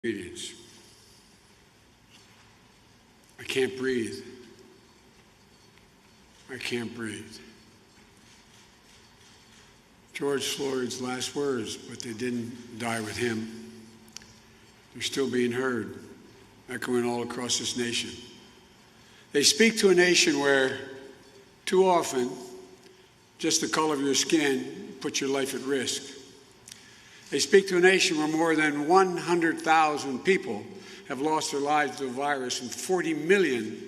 Greetings. I can't breathe. I can't breathe. George Floyd's last words, but they didn't die with him. They're still being heard, echoing all across this nation. They speak to a nation where, too often, just the color of your skin puts your life at risk. They speak to a nation where more than 100,000 people have lost their lives to the virus and 40 million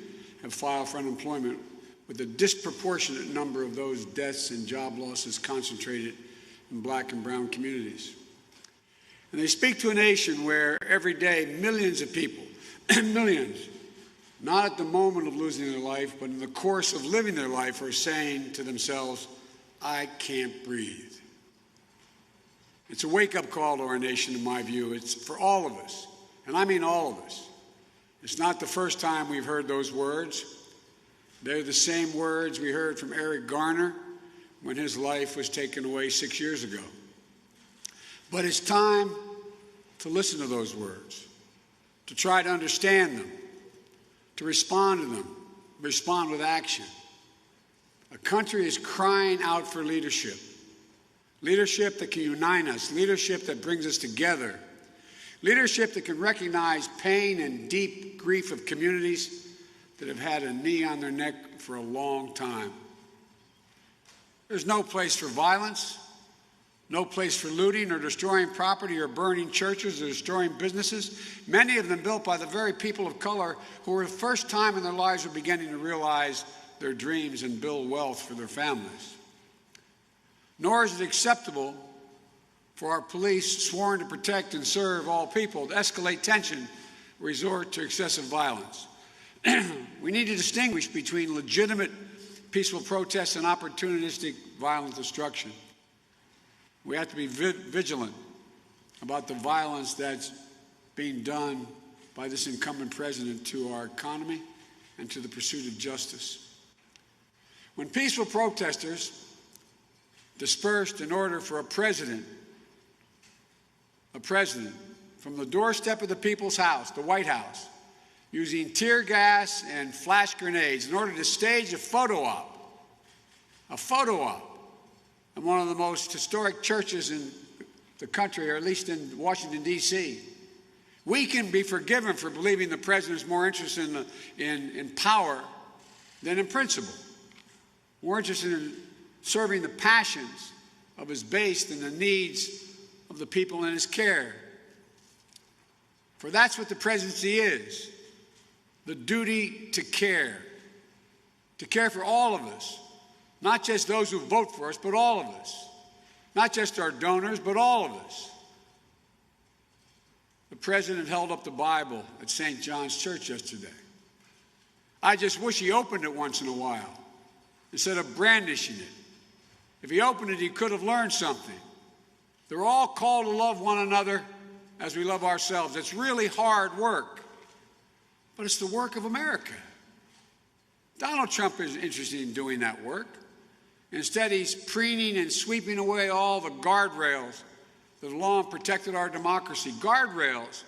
have filed for unemployment, with a disproportionate number of those deaths and job losses concentrated in Black and brown communities. And they speak to a nation where every day millions of people, millions, not at the moment of losing their life, but in the course of living their life, are saying to themselves, I can't breathe. It's a wake-up call to our nation, in my view. It's for all of us, and I mean all of us. It's not the first time we've heard those words. They're the same words we heard from Eric Garner when his life was taken away 6 years ago. But it's time to listen to those words, to try to understand them, to respond to them, respond with action. A country is crying out for leadership. Leadership that can unite us, leadership that brings us together, leadership that can recognize pain and deep grief of communities that have had a knee on their neck for a long time. There's no place for violence, no place for looting or destroying property or burning churches or destroying businesses, many of them built by the very people of color who for the first time in their lives are beginning to realize their dreams and build wealth for their families. Nor is it acceptable for our police, sworn to protect and serve all people, to escalate tension, resort to excessive violence. We need to distinguish between legitimate peaceful protests and opportunistic violent destruction. We have to be vigilant about the violence that's being done by this incumbent president to our economy and to the pursuit of justice. When peaceful protesters dispersed in order for a president from the doorstep of the people's house, the White House, using tear gas and flash grenades in order to stage a photo op in one of the most historic churches in the country, or at least in Washington, D.C. We can be forgiven for believing the president is more interested in power than in principle, more interested in serving the passions of his base than the needs of the people in his care. For that's what the presidency is, the duty to care for all of us, not just those who vote for us, but all of us, not just our donors, but all of us. The president held up the Bible at St. John's Church yesterday. I just wish he opened it once in a while instead of brandishing it. If he opened it, he could have learned something. They're all called to love one another as we love ourselves. It's really hard work, but it's the work of America. Donald Trump is interested in doing that work. Instead, he's preening and sweeping away all the guardrails that have long protected our democracy, guardrails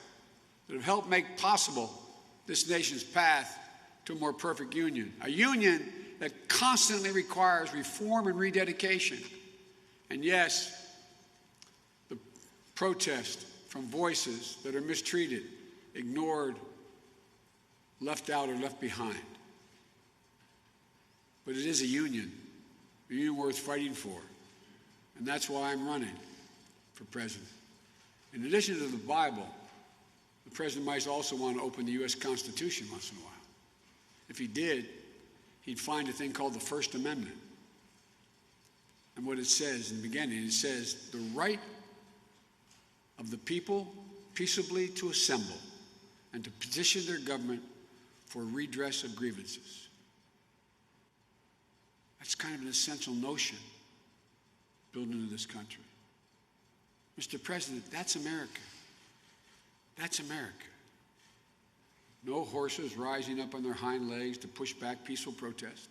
that have helped make possible this nation's path to a more perfect union, a union that constantly requires reform and rededication. And yes, the protest from voices that are mistreated, ignored, left out, or left behind. But it is a union worth fighting for. And that's why I'm running for president. In addition to the Bible, the president might also want to open the U.S. Constitution once in a while. If he did, he'd find a thing called the First Amendment. And what it says in the beginning, it says, the right of the people peaceably to assemble and to petition their government for redress of grievances. That's kind of an essential notion built into this country. Mr. President, that's America. That's America. No horses rising up on their hind legs to push back peaceful protest.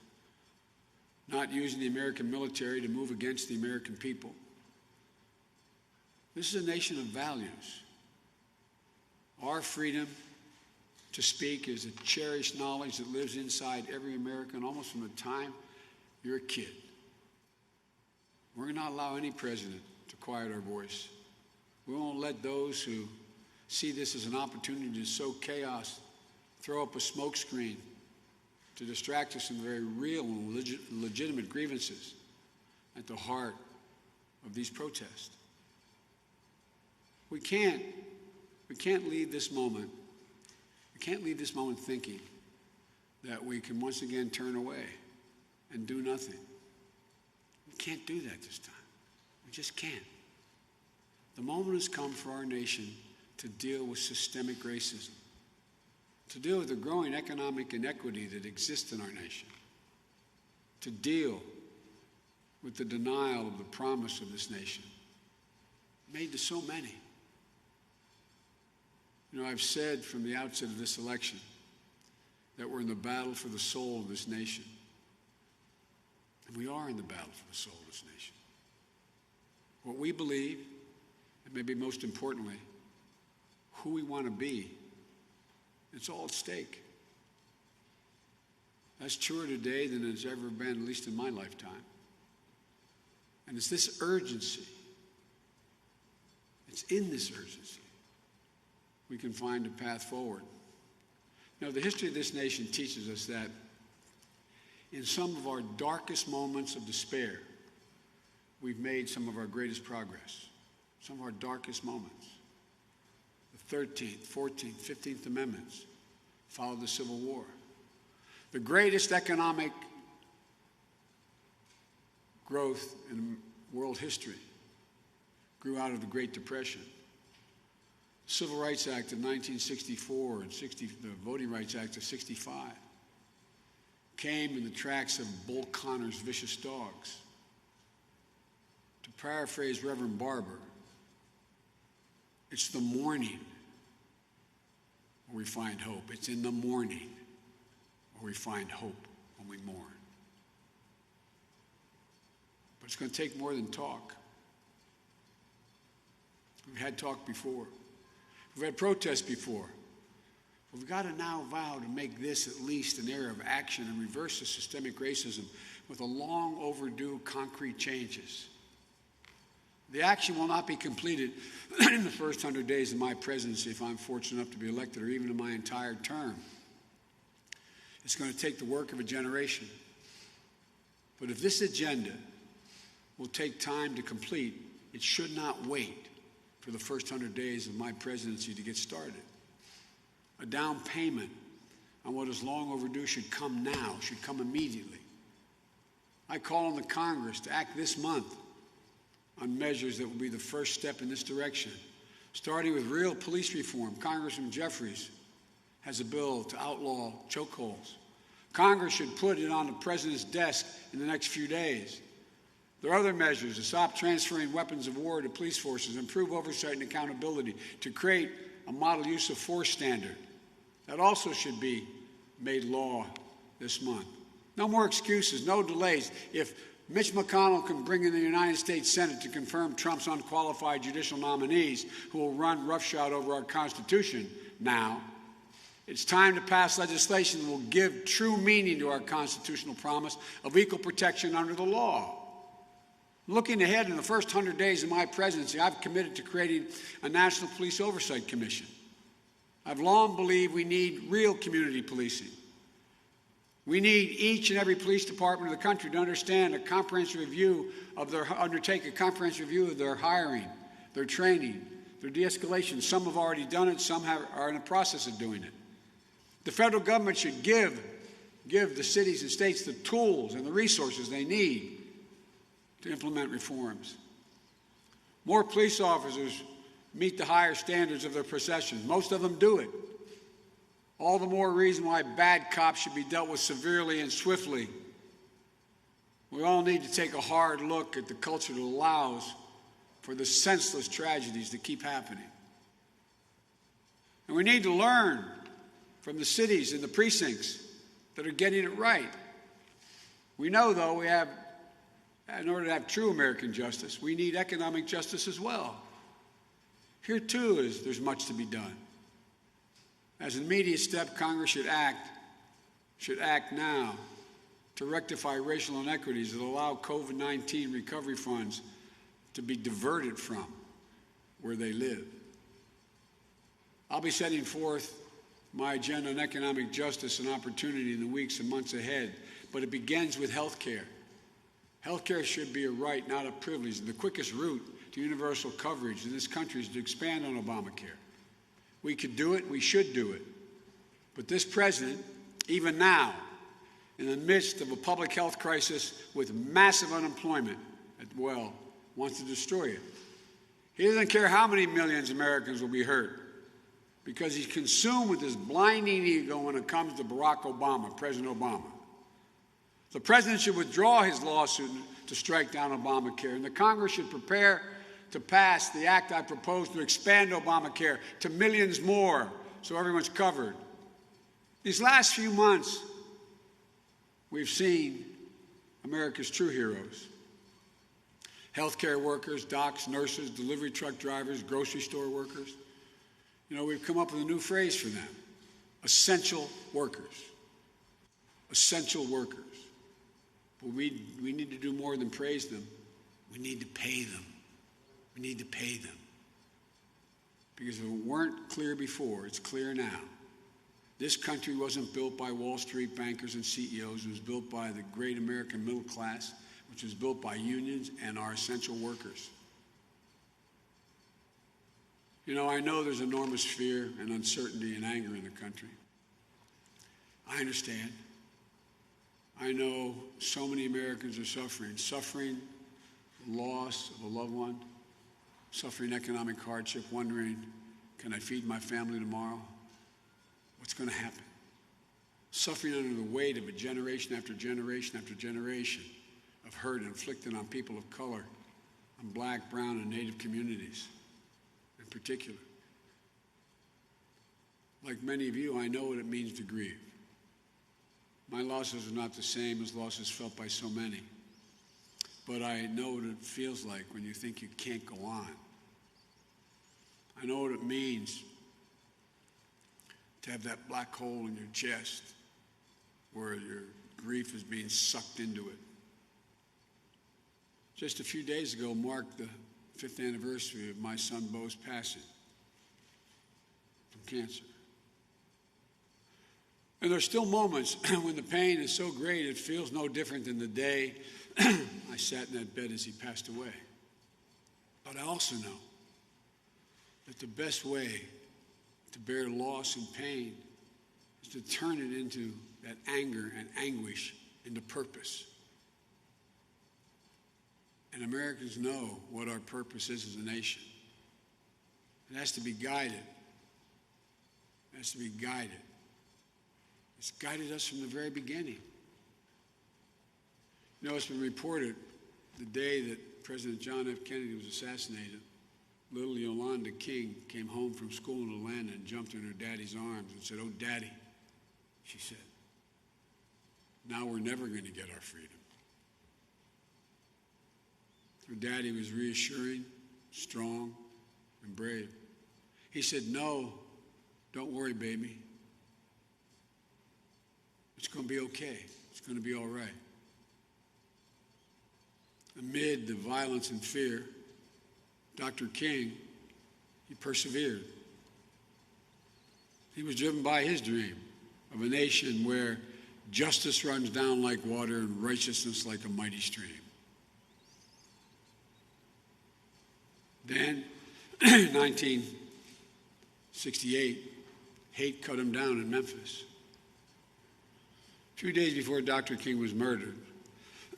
Not using the American military to move against the American people. This is a nation of values. Our freedom to speak is a cherished knowledge that lives inside every American almost from the time you're a kid. We're not allow any president to quiet our voice. We won't let those who see this as an opportunity to sow chaos throw up a smokescreen to distract us from the very real and legitimate grievances at the heart of these protests. We can't leave this moment. We can't leave this moment thinking that we can once again turn away and do nothing. We can't do that this time. We just can't. The moment has come for our nation to deal with systemic racism, to deal with the growing economic inequity that exists in our nation, to deal with the denial of the promise of this nation made to so many. You know, I've said from the outset of this election that we're in the battle for the soul of this nation. And we are in the battle for the soul of this nation. What we believe, and maybe most importantly, who we want to be, it's all at stake. That's truer today than it's ever been, at least in my lifetime. And it's this urgency, it's in this urgency we can find a path forward. You know, the history of this nation teaches us that in some of our darkest moments of despair, we've made some of our greatest progress, some of our darkest moments. The 13th, 14th, 15th Amendments followed the Civil War. The greatest economic growth in world history grew out of the Great Depression. The Civil Rights Act of 1964 and the Voting Rights Act of 65 came in the tracks of Bull Connor's vicious dogs. To paraphrase Reverend Barber, it's the morning where we find hope. It's in the morning where we find hope when we mourn. But it's going to take more than talk. We've had talk before. We've had protests before. But we've got to now vow to make this at least an era of action and reverse the systemic racism with a long overdue concrete changes. The action will not be completed in the first 100 days of my presidency if I'm fortunate enough to be elected, or even in my entire term. It's going to take the work of a generation. But if this agenda will take time to complete, it should not wait for the first 100 days of my presidency to get started. A down payment on what is long overdue should come now, should come immediately. I call on the Congress to act this month on measures that will be the first step in this direction, starting with real police reform. Congressman Jeffries has a bill to outlaw chokeholds. Congress should put it on the president's desk in the next few days. There are other measures to stop transferring weapons of war to police forces, improve oversight and accountability, to create a model use of force standard. That also should be made law this month. No more excuses, no delays. If Mitch McConnell can bring in the United States Senate to confirm Trump's unqualified judicial nominees who will run roughshod over our Constitution now, it's time to pass legislation that will give true meaning to our constitutional promise of equal protection under the law. Looking ahead in the first 100 days of my presidency, I've committed to creating a National Police Oversight Commission. I've long believed we need real community policing. We need each and every police department of the country to undertake a comprehensive review of their hiring, their training, their de-escalation. Some have already done it, some are in the process of doing it. The federal government should give the cities and states the tools and the resources they need to implement reforms. More police officers meet the higher standards of their profession. Most of them do it. All the more reason why bad cops should be dealt with severely and swiftly. We all need to take a hard look at the culture that allows for the senseless tragedies that keep happening. And we need to learn from the cities and the precincts that are getting it right. We know, though, in order to have true American justice, we need economic justice as well. Here, too, there's much to be done. As an immediate step, Congress should act now to rectify racial inequities that allow COVID-19 recovery funds to be diverted from where they live. I'll be setting forth my agenda on economic justice and opportunity in the weeks and months ahead, but it begins with health care. Health care should be a right, not a privilege. And the quickest route to universal coverage in this country is to expand on Obamacare. We could do it, we should do it. But this president, even now, in the midst of a public health crisis with massive unemployment, wants to destroy it. He doesn't care how many millions of Americans will be hurt, because he's consumed with this blinding ego when it comes to Barack Obama, President Obama. The president should withdraw his lawsuit to strike down Obamacare, and the Congress should prepare to pass the act I propose to expand Obamacare to millions more so everyone's covered. These last few months, we've seen America's true heroes. Healthcare workers, docs, nurses, delivery truck drivers, grocery store workers. You know, we've come up with a new phrase for them: essential workers. Essential workers. But we need to do more than praise them. We need to pay them. We need to pay them. Because if it weren't clear before, it's clear now. This country wasn't built by Wall Street bankers and CEOs. It was built by the great American middle class, which was built by unions and our essential workers. You know, I know there's enormous fear and uncertainty and anger in the country. I understand. I know so many Americans are suffering loss of a loved one, suffering economic hardship, wondering, can I feed my family tomorrow? What's going to happen? Suffering under the weight of a generation after generation after generation of hurt inflicted on people of color, on black, brown, and Native communities in particular. Like many of you, I know what it means to grieve. My losses are not the same as losses felt by so many, but I know what it feels like when you think you can't go on. I know what it means to have that black hole in your chest where your grief is being sucked into it. Just a few days ago marked the 5th anniversary of my son Bo's passing from cancer. And there's still moments when the pain is so great it feels no different than the day I sat in that bed as he passed away. But I also know that the best way to bear loss and pain is to turn it into that anger and anguish into purpose. And Americans know what our purpose is as a nation. It has to be guided. It has to be guided. It's guided us from the very beginning. You know, it's been reported the day that President John F. Kennedy was assassinated, little Yolanda King came home from school in Atlanta and jumped in her daddy's arms and said, "Oh, Daddy," she said, "now we're never going to get our freedom." Her daddy was reassuring, strong, and brave. He said, "No, don't worry, baby. It's going to be okay. It's going to be all right." Amid the violence and fear, Dr. King, he persevered. He was driven by his dream of a nation where justice runs down like water and righteousness like a mighty stream. Then, in 1968, hate cut him down in Memphis. A few days before Dr. King was murdered,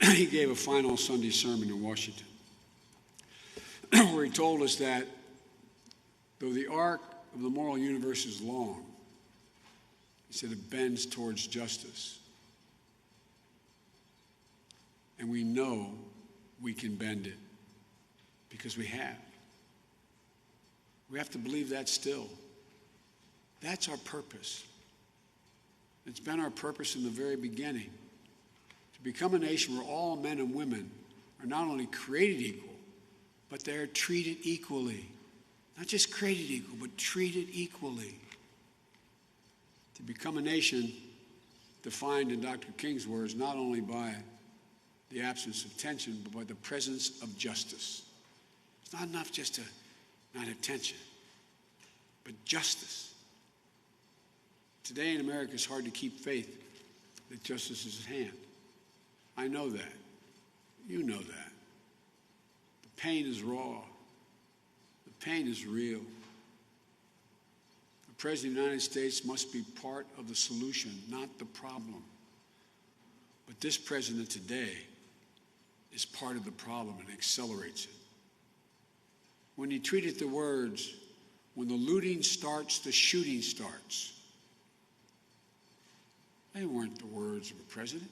he gave a final Sunday sermon in Washington, where he told us that though the arc of the moral universe is long, he said it bends towards justice. And we know we can bend it because we have. We have to believe that still. That's our purpose. It's been our purpose in the very beginning, to become a nation where all men and women are not only created equal, but they're treated equally. Not just created equal, but treated equally. to become a nation defined, in Dr. King's words, not only by the absence of tension, but by the presence of justice. It's not enough just to not have tension, but justice. Today in America, it's hard to keep faith that justice is at hand. I know that. You know that. The pain is raw. The pain is real. The President of the United States must be part of the solution, not the problem. But this president today is part of the problem and accelerates it. When he tweeted the words, "When the looting starts, the shooting starts," they weren't the words of a president.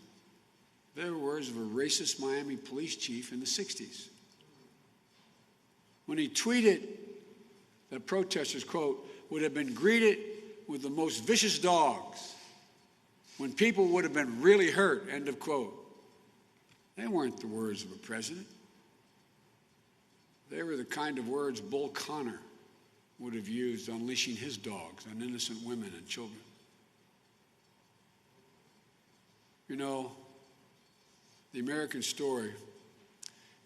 They were words of a racist Miami police chief in the 60s. When he tweeted that protesters, quote, would have been greeted with the most vicious dogs, when people would have been really hurt, end of quote. They weren't the words of a president. They were the kind of words Bull Connor would have used unleashing his dogs on innocent women and children. You know, the American story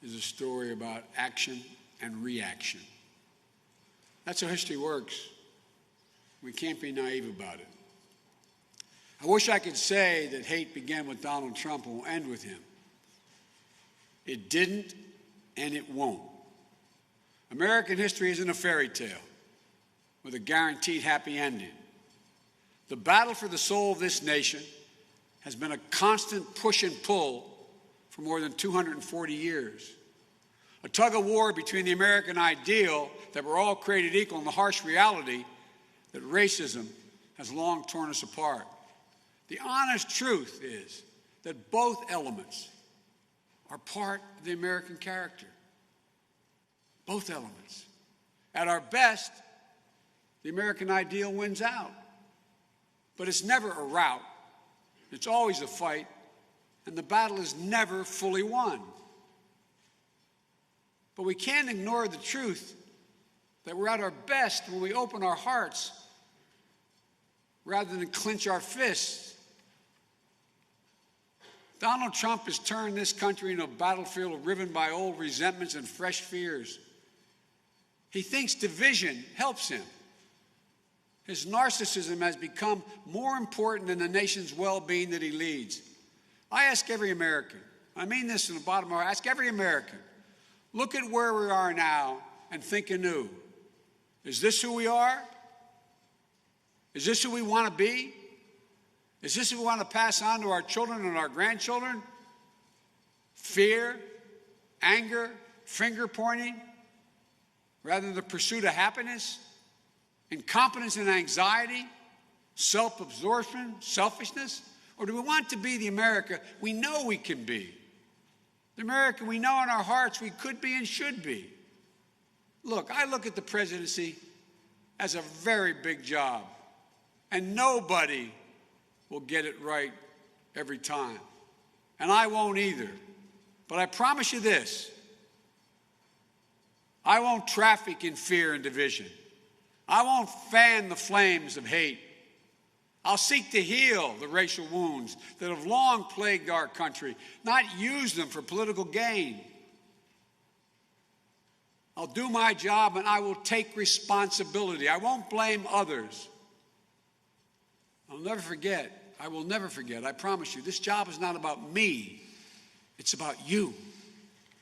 is a story about action and reaction. That's how history works. We can't be naive about it. I wish I could say that hate began with Donald Trump and will end with him. It didn't, and it won't. American history isn't a fairy tale with a guaranteed happy ending. The battle for the soul of this nation has been a constant push and pull for more than 240 years. A tug of war between the American ideal that we're all created equal and the harsh reality that racism has long torn us apart. The honest truth is that both elements are part of the American character. Both elements. At our best, the American ideal wins out. But it's never a rout. It's always a fight, and the battle is never fully won. But we can't ignore the truth that we're at our best when we open our hearts rather than clench our fists. Donald Trump has turned this country into a battlefield riven by old resentments and fresh fears. He thinks division helps him. His narcissism has become more important than the nation's well-being that he leads. I ask every American, I mean this from the bottom of my heart, I ask every American, look at where we are now and think anew. Is this who we are? Is this who we want to be? Is this what we want to pass on to our children and our grandchildren? Fear, anger, finger-pointing, rather than the pursuit of happiness? Incompetence and anxiety, self-absorption, selfishness? Or do we want to be the America we know we can be? The America we know in our hearts we could be and should be. Look, I look at the presidency as a very big job, and nobody will get it right every time. And I won't either. But I promise you this, I won't traffic in fear and division. I won't fan the flames of hate. I'll seek to heal the racial wounds that have long plagued our country, not use them for political gain. I'll do my job and I will take responsibility. I won't blame others. I'll never forget. I will never forget. I promise you, this job is not about me. It's about you.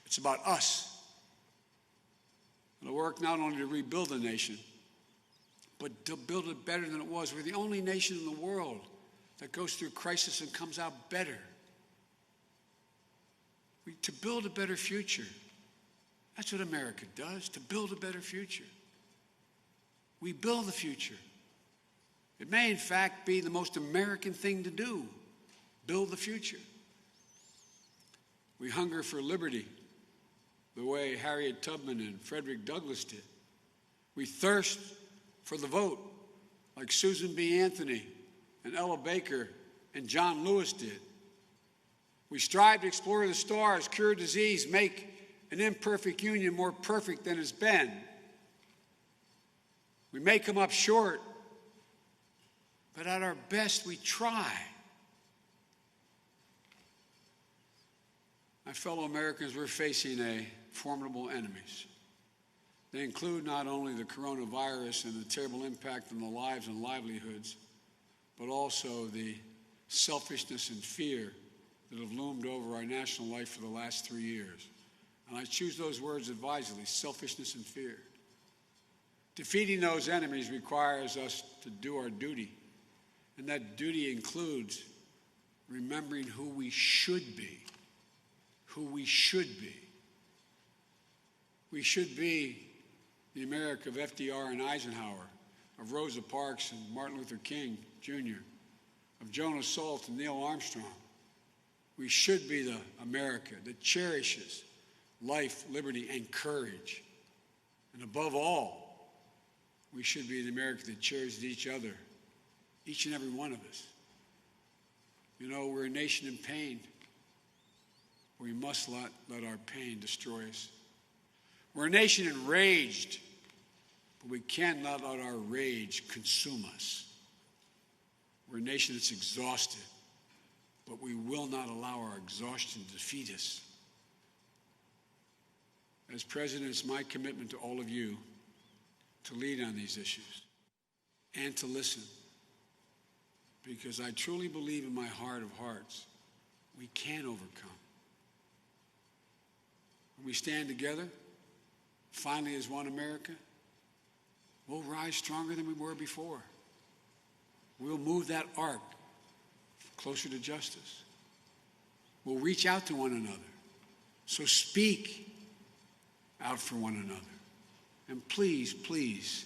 It's about us. It'll work not only to rebuild the nation, but to build it better than it was. We're the only nation in the world that goes through crisis and comes out better. To build a better future. That's what America does, to build a better future. We build the future. It may, in fact, be the most American thing to do, build the future. We hunger for liberty the way Harriet Tubman and Frederick Douglass did. We thirst for the vote like Susan B. Anthony and Ella Baker and John Lewis did. We strive to explore the stars, cure disease, make an imperfect union more perfect than it's been. We may come up short, but but at our best, we try. My fellow Americans, we're facing formidable enemies. They include not only the coronavirus and the terrible impact on the lives and livelihoods, but also the selfishness and fear that have loomed over our national life for the last 3 years. And I choose those words advisedly: selfishness and fear. Defeating those enemies requires us to do our duty, and that duty includes remembering who we should be. Who we should be. We should be the America of FDR and Eisenhower, of Rosa Parks and Martin Luther King Jr., of Jonas Salk and Neil Armstrong. We should be the America that cherishes life, liberty, and courage. And above all, we should be the America that cherishes each other, each and every one of us. You know, we're a nation in pain. We must not let our pain destroy us. We're a nation enraged, but we cannot let our rage consume us. We're a nation that's exhausted, but we will not allow our exhaustion to defeat us. As president, it's my commitment to all of you to lead on these issues and to listen, because I truly believe in my heart of hearts we can overcome. When we stand together, finally as one America, we'll rise stronger than we were before. We'll move that arc closer to justice. We'll reach out to one another. So speak out for one another. And please, please,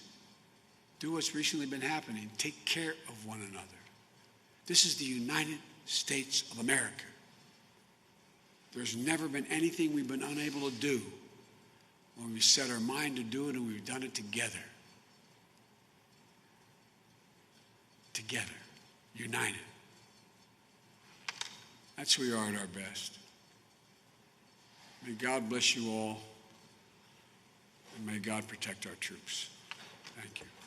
do what's recently been happening. Take care of one another. This is the United States of America. There's never been anything we've been unable to do when we set our mind to do it, and we've done it together. Together, united. That's who we are at our best. May God bless you all, and may God protect our troops. Thank you.